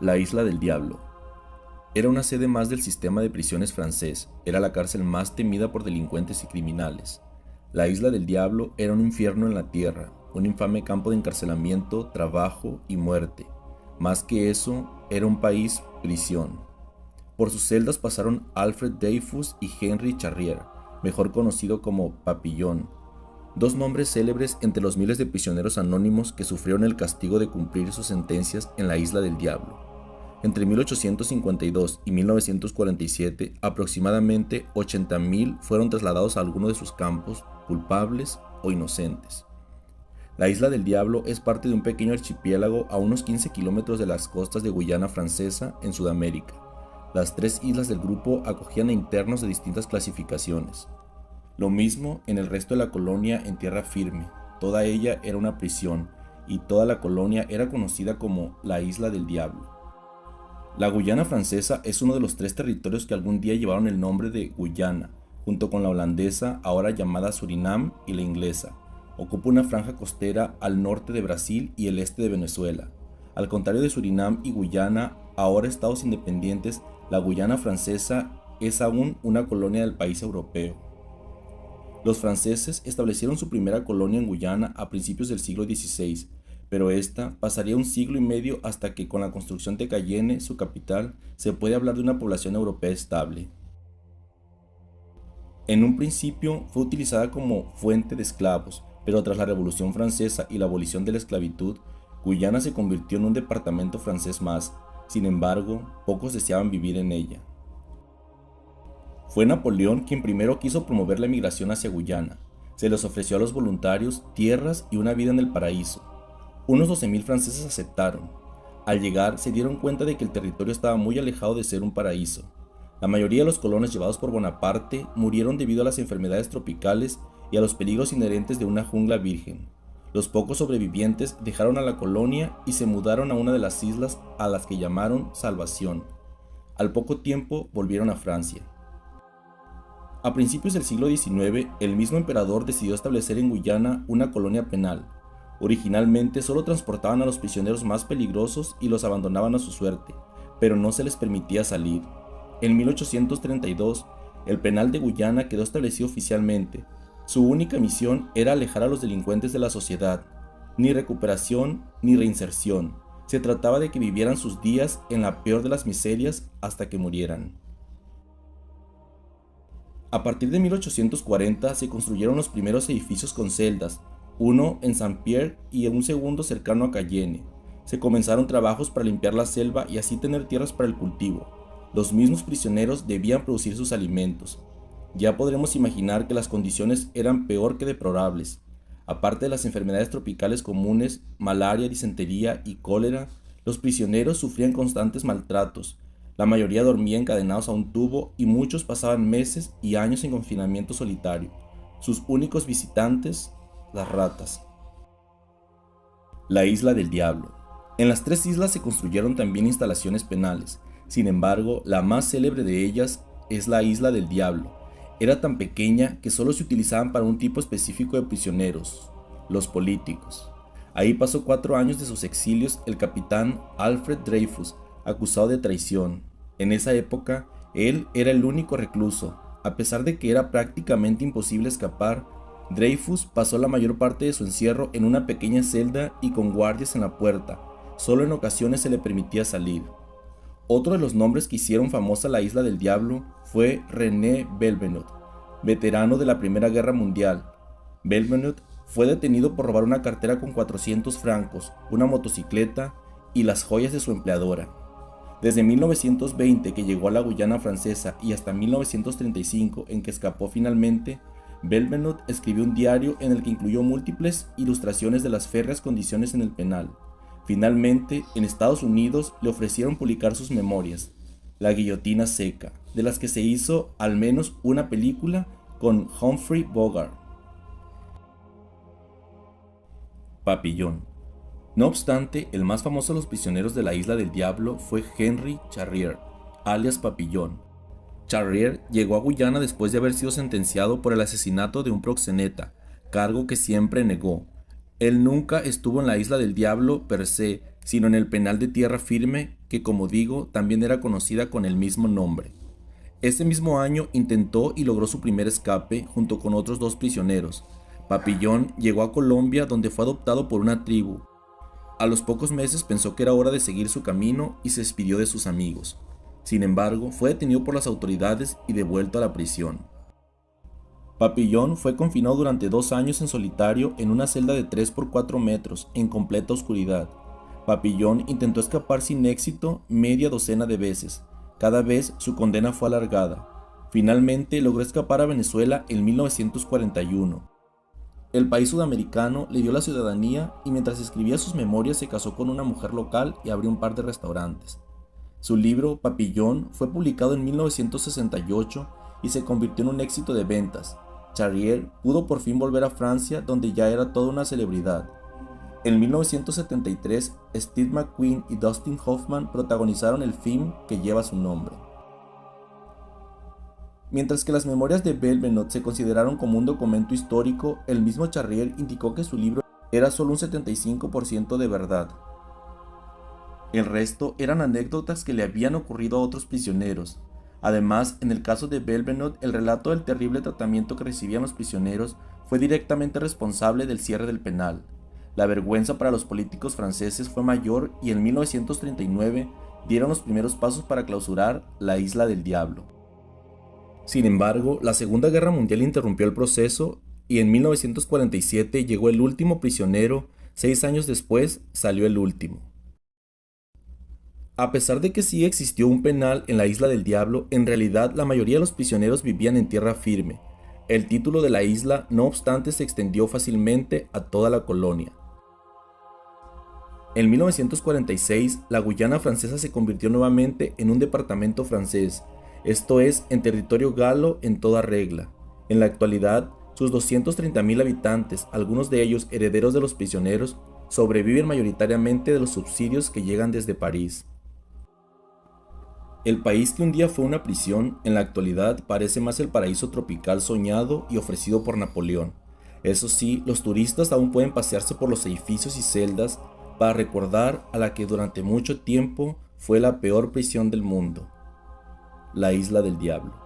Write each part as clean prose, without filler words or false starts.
La Isla del Diablo. Era una sede más del sistema de prisiones francés, era la cárcel más temida por delincuentes y criminales. La Isla del Diablo era un infierno en la tierra, un infame campo de encarcelamiento, trabajo y muerte. Más que eso, era un país prisión. Por sus celdas pasaron Alfred Dreyfus y Henry Charrier, mejor conocido como Papillon, dos nombres célebres entre los miles de prisioneros anónimos que sufrieron el castigo de cumplir sus sentencias en la Isla del Diablo. Entre 1852 y 1947, aproximadamente 80.000 fueron trasladados a alguno de sus campos, culpables o inocentes. La Isla del Diablo es parte de un pequeño archipiélago a unos 15 kilómetros de las costas de Guyana Francesa, en Sudamérica. Las tres islas del grupo acogían a internos de distintas clasificaciones. Lo mismo en el resto de la colonia en tierra firme, toda ella era una prisión, y toda la colonia era conocida como la Isla del Diablo. La Guyana Francesa es uno de los tres territorios que algún día llevaron el nombre de Guyana, junto con la holandesa, ahora llamada Surinam, y la inglesa. Ocupa una franja costera al norte de Brasil y el este de Venezuela. Al contrario de Surinam y Guyana, ahora estados independientes, la Guyana Francesa es aún una colonia del país europeo. Los franceses establecieron su primera colonia en Guyana a principios del siglo XVI, pero esta pasaría un siglo y medio hasta que, con la construcción de Cayenne, su capital, se puede hablar de una población europea estable. En un principio fue utilizada como fuente de esclavos, pero tras la Revolución Francesa y la abolición de la esclavitud, Guyana se convirtió en un departamento francés más. Sin embargo, pocos deseaban vivir en ella. Fue Napoleón quien primero quiso promover la emigración hacia Guyana. Se les ofreció a los voluntarios tierras y una vida en el paraíso. Unos 12.000 franceses aceptaron. Al llegar se dieron cuenta de que el territorio estaba muy alejado de ser un paraíso. La mayoría de los colonos llevados por Bonaparte murieron debido a las enfermedades tropicales y a los peligros inherentes de una jungla virgen. Los pocos sobrevivientes dejaron a la colonia y se mudaron a una de las islas a las que llamaron Salvación. Al poco tiempo volvieron a Francia. A principios del siglo XIX, el mismo emperador decidió establecer en Guyana una colonia penal. Originalmente solo transportaban a los prisioneros más peligrosos y los abandonaban a su suerte, pero no se les permitía salir. En 1832, el penal de Guyana quedó establecido oficialmente. Su única misión era alejar a los delincuentes de la sociedad. Ni recuperación ni reinserción. Se trataba de que vivieran sus días en la peor de las miserias hasta que murieran. A partir de 1840 se construyeron los primeros edificios con celdas, uno en Saint-Pierre y un segundo cercano a Cayenne. Se comenzaron trabajos para limpiar la selva y así tener tierras para el cultivo. Los mismos prisioneros debían producir sus alimentos. Ya podremos imaginar que las condiciones eran peor que deplorables. Aparte de las enfermedades tropicales comunes, malaria, disentería y cólera, los prisioneros sufrían constantes maltratos. La mayoría dormía encadenados a un tubo y muchos pasaban meses y años en confinamiento solitario. Sus únicos visitantes, las ratas. La Isla del Diablo. En las tres islas se construyeron también instalaciones penales. Sin embargo, la más célebre de ellas es la Isla del Diablo. Era tan pequeña que solo se utilizaban para un tipo específico de prisioneros, los políticos. Ahí pasó 4 años de sus exilios el capitán Alfred Dreyfus, acusado de traición. En esa época, él era el único recluso. A pesar de que era prácticamente imposible escapar, Dreyfus pasó la mayor parte de su encierro en una pequeña celda y con guardias en la puerta. Solo en ocasiones se le permitía salir. Otro de los nombres que hicieron famosa la Isla del Diablo fue René Belvenot, veterano de la Primera Guerra Mundial. Belvenot fue detenido por robar una cartera con 400 francos, una motocicleta y las joyas de su empleadora. Desde 1920, que llegó a la Guyana Francesa, y hasta 1935, en que escapó finalmente, Belvenot escribió un diario en el que incluyó múltiples ilustraciones de las férreas condiciones en el penal. Finalmente, en Estados Unidos le ofrecieron publicar sus memorias, La guillotina seca, de las que se hizo al menos una película con Humphrey Bogart. Papillon. No obstante, el más famoso de los prisioneros de la Isla del Diablo fue Henry Charrier, alias Papillon. Charrier llegó a Guyana después de haber sido sentenciado por el asesinato de un proxeneta, cargo que siempre negó. Él nunca estuvo en la Isla del Diablo per se, sino en el penal de tierra firme, que como digo, también era conocida con el mismo nombre. Ese mismo año intentó y logró su primer escape junto con otros 2 prisioneros. Papillon llegó a Colombia, donde fue adoptado por una tribu. A los pocos meses pensó que era hora de seguir su camino y se despidió de sus amigos. Sin embargo, fue detenido por las autoridades y devuelto a la prisión. Papillon fue confinado durante 2 años en solitario en una celda de 3 por 4 metros, en completa oscuridad. Papillon intentó escapar sin éxito media docena de veces. Cada vez su condena fue alargada. Finalmente logró escapar a Venezuela en 1941. El país sudamericano le dio la ciudadanía y mientras escribía sus memorias se casó con una mujer local y abrió un par de restaurantes. Su libro, Papillon, fue publicado en 1968 y se convirtió en un éxito de ventas. Charrier pudo por fin volver a Francia, donde ya era toda una celebridad. En 1973, Steve McQueen y Dustin Hoffman protagonizaron el film que lleva su nombre. Mientras que las memorias de Belvenot se consideraron como un documento histórico, el mismo Charrier indicó que su libro era solo un 75% de verdad. El resto eran anécdotas que le habían ocurrido a otros prisioneros. Además, en el caso de Belvenot, el relato del terrible tratamiento que recibían los prisioneros fue directamente responsable del cierre del penal. La vergüenza para los políticos franceses fue mayor y en 1939 dieron los primeros pasos para clausurar la Isla del Diablo. Sin embargo, la Segunda Guerra Mundial interrumpió el proceso y en 1947 llegó el último prisionero. 6 años después salió el último. A pesar de que sí existió un penal en la Isla del Diablo, en realidad la mayoría de los prisioneros vivían en tierra firme. El título de la isla, no obstante, se extendió fácilmente a toda la colonia. En 1946, la Guyana francesa se convirtió nuevamente en un departamento francés, esto es, en territorio galo en toda regla. En la actualidad, sus 230.000 habitantes, algunos de ellos herederos de los prisioneros, sobreviven mayoritariamente de los subsidios que llegan desde París. El país que un día fue una prisión, en la actualidad parece más el paraíso tropical soñado y ofrecido por Napoleón. Eso sí, los turistas aún pueden pasearse por los edificios y celdas para recordar a la que durante mucho tiempo fue la peor prisión del mundo, la Isla del Diablo.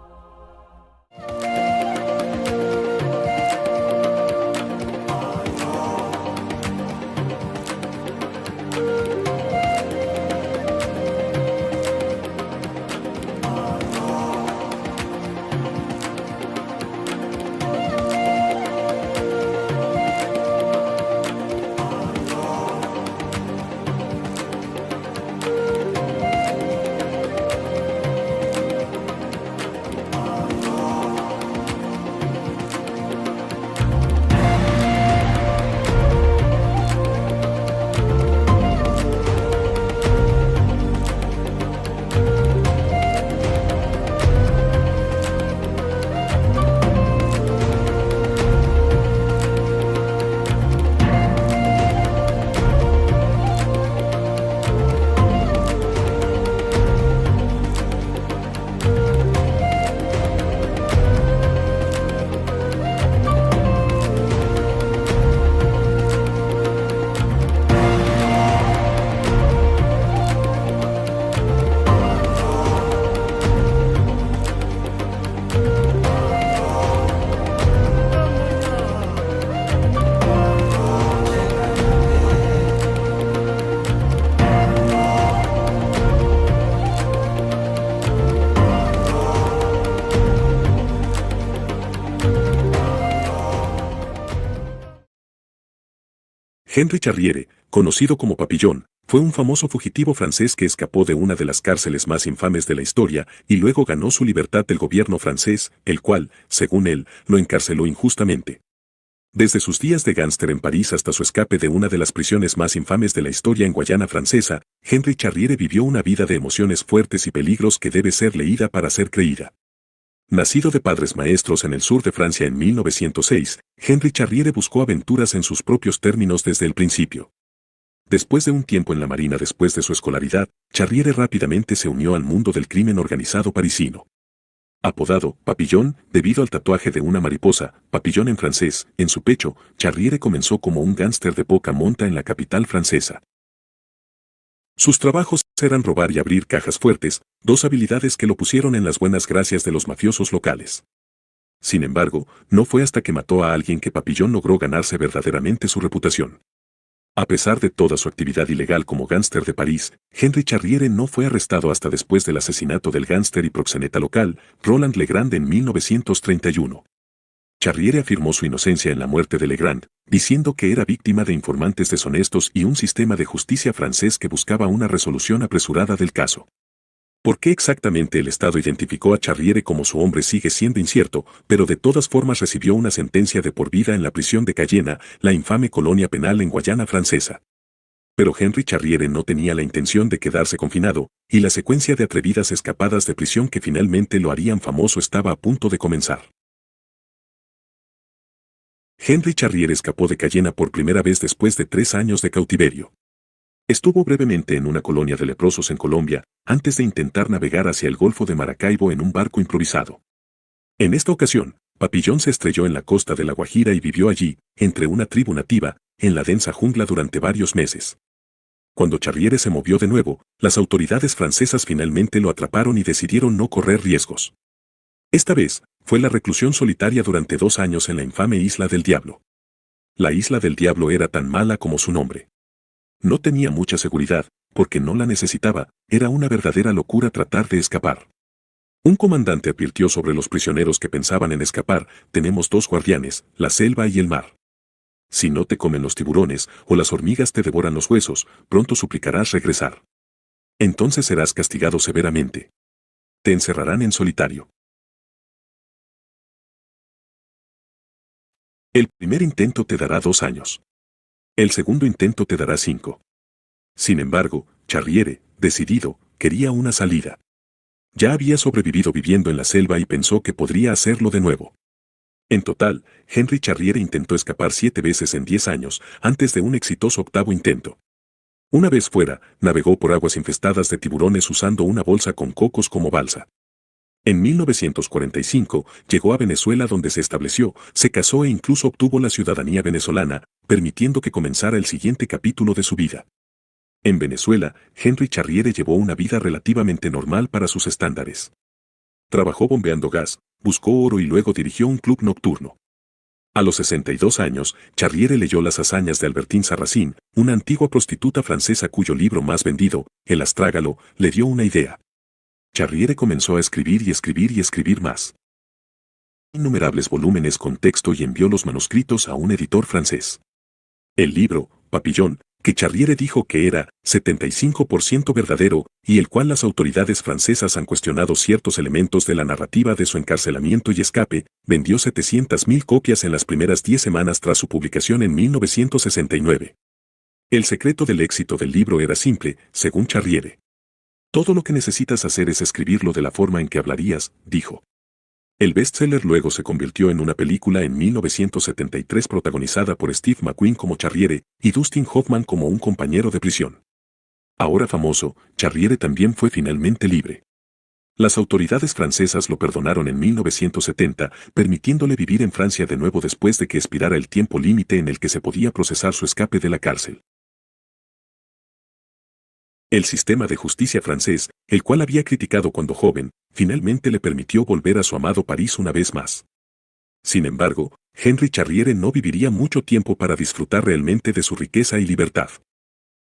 Henri Charriere, conocido como Papillon, fue un famoso fugitivo francés que escapó de una de las cárceles más infames de la historia y luego ganó su libertad del gobierno francés, el cual, según él, lo encarceló injustamente. Desde sus días de gángster en París hasta su escape de una de las prisiones más infames de la historia en Guayana Francesa, Henri Charriere vivió una vida de emociones fuertes y peligros que debe ser leída para ser creída. Nacido de padres maestros en el sur de Francia en 1906, Henri Charriere buscó aventuras en sus propios términos desde el principio. Después de un tiempo en la marina después de su escolaridad, Charriere rápidamente se unió al mundo del crimen organizado parisino. Apodado Papillon, debido al tatuaje de una mariposa, papillon en francés, en su pecho, Charriere comenzó como un gángster de poca monta en la capital francesa. Sus trabajos eran robar y abrir cajas fuertes, dos habilidades que lo pusieron en las buenas gracias de los mafiosos locales. Sin embargo, no fue hasta que mató a alguien que Papillon logró ganarse verdaderamente su reputación. A pesar de toda su actividad ilegal como gánster de París, Henry Charriere no fue arrestado hasta después del asesinato del gánster y proxeneta local, Roland Legrand en 1931. Charriere afirmó su inocencia en la muerte de Legrand, diciendo que era víctima de informantes deshonestos y un sistema de justicia francés que buscaba una resolución apresurada del caso. ¿Por qué exactamente el Estado identificó a Charriere como su hombre sigue siendo incierto, pero de todas formas recibió una sentencia de por vida en la prisión de Cayena, la infame colonia penal en Guayana Francesa? Pero Henry Charriere no tenía la intención de quedarse confinado, y la secuencia de atrevidas escapadas de prisión que finalmente lo harían famoso estaba a punto de comenzar. Henry Charriere escapó de Cayena por primera vez después de 3 años de cautiverio. Estuvo brevemente en una colonia de leprosos en Colombia, antes de intentar navegar hacia el Golfo de Maracaibo en un barco improvisado. En esta ocasión, Papillon se estrelló en la costa de La Guajira y vivió allí, entre una tribu nativa, en la densa jungla durante varios meses. Cuando Charriere se movió de nuevo, las autoridades francesas finalmente lo atraparon y decidieron no correr riesgos. Esta vez, fue la reclusión solitaria durante 2 años en la infame Isla del Diablo. La Isla del Diablo era tan mala como su nombre. No tenía mucha seguridad, porque no la necesitaba, era una verdadera locura tratar de escapar. Un comandante advirtió sobre los prisioneros que pensaban en escapar: tenemos 2 guardianes, la selva y el mar. Si no te comen los tiburones o las hormigas te devoran los huesos, pronto suplicarás regresar. Entonces serás castigado severamente. Te encerrarán en solitario. El primer intento te dará 2 años. El segundo intento te dará 5. Sin embargo, Charriere, decidido, quería una salida. Ya había sobrevivido viviendo en la selva y pensó que podría hacerlo de nuevo. En total, Henry Charriere intentó escapar 7 veces en 10 años, antes de un exitoso 8º intento. Una vez fuera, navegó por aguas infestadas de tiburones usando una bolsa con cocos como balsa. En 1945, llegó a Venezuela donde se estableció, se casó e incluso obtuvo la ciudadanía venezolana, permitiendo que comenzara el siguiente capítulo de su vida. En Venezuela, Henry Charriere llevó una vida relativamente normal para sus estándares. Trabajó bombeando gas, buscó oro y luego dirigió un club nocturno. A los 62 años, Charriere leyó las hazañas de Albertine Sarrazin, una antigua prostituta francesa cuyo libro más vendido, El Astrágalo, le dio una idea. Charriere comenzó a escribir y escribir y escribir más. Innumerables volúmenes con texto y envió los manuscritos a un editor francés. El libro, Papillon, que Charriere dijo que era 75% verdadero, y el cual las autoridades francesas han cuestionado ciertos elementos de la narrativa de su encarcelamiento y escape, vendió 700.000 copias en las primeras 10 semanas tras su publicación en 1969. El secreto del éxito del libro era simple, según Charriere. Todo lo que necesitas hacer es escribirlo de la forma en que hablarías, dijo. El bestseller luego se convirtió en una película en 1973 protagonizada por Steve McQueen como Charriere y Dustin Hoffman como un compañero de prisión. Ahora famoso, Charriere también fue finalmente libre. Las autoridades francesas lo perdonaron en 1970, permitiéndole vivir en Francia de nuevo después de que expirara el tiempo límite en el que se podía procesar su escape de la cárcel. El sistema de justicia francés, el cual había criticado cuando joven, finalmente le permitió volver a su amado París una vez más. Sin embargo, Henry Charriere no viviría mucho tiempo para disfrutar realmente de su riqueza y libertad.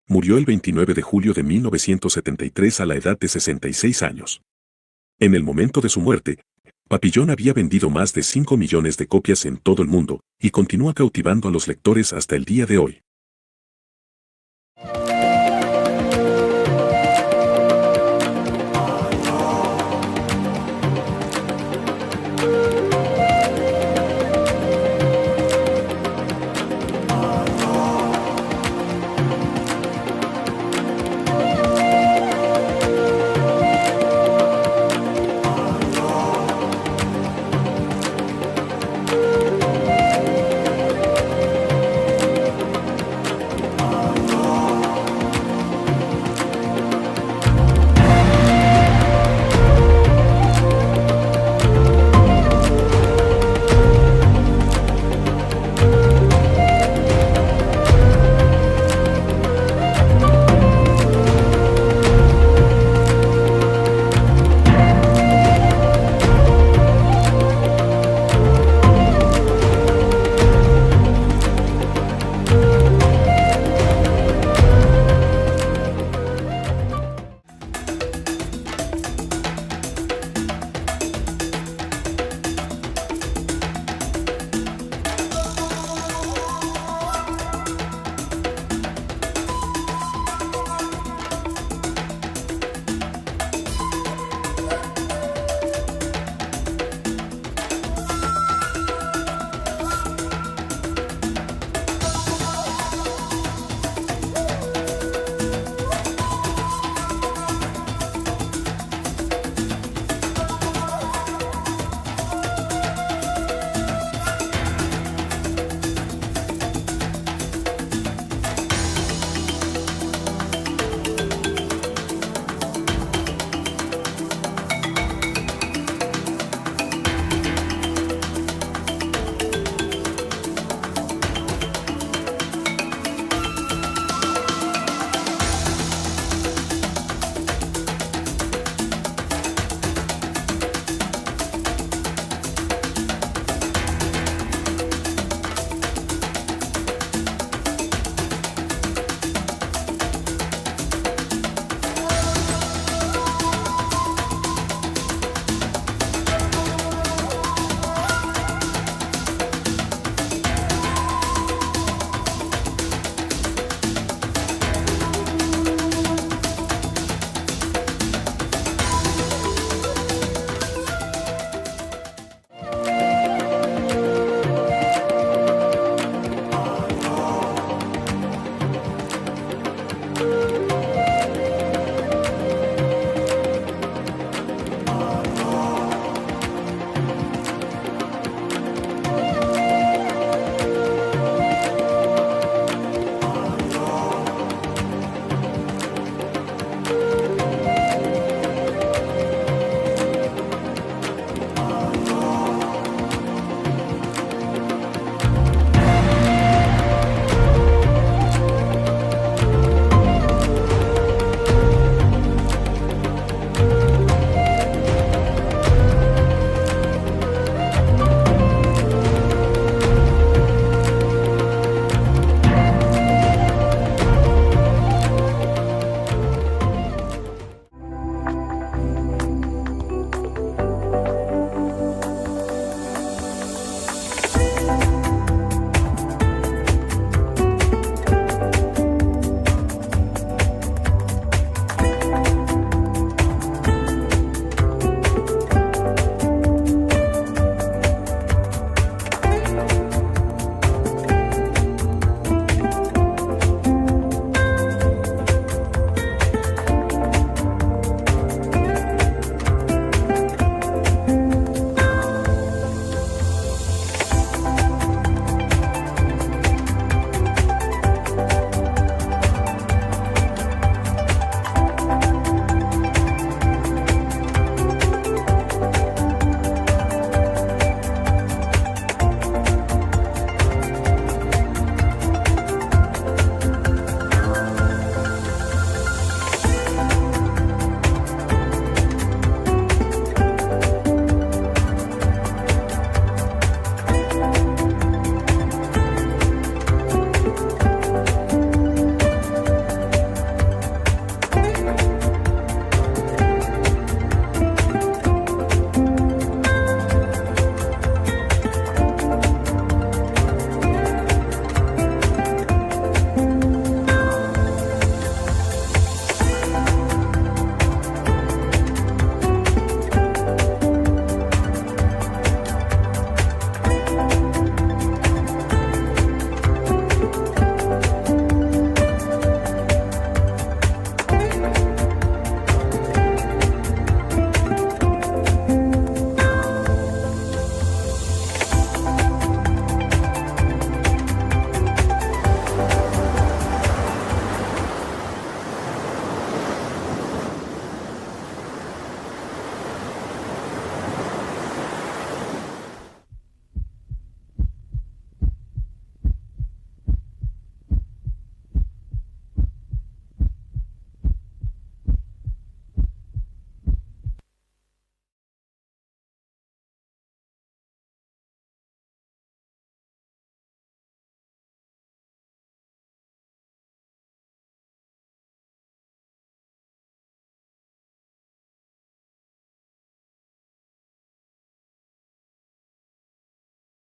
Murió el 29 de julio de 1973 a la edad de 66 años. En el momento de su muerte, Papillon había vendido más de 5 millones de copias en todo el mundo, y continúa cautivando a los lectores hasta el día de hoy.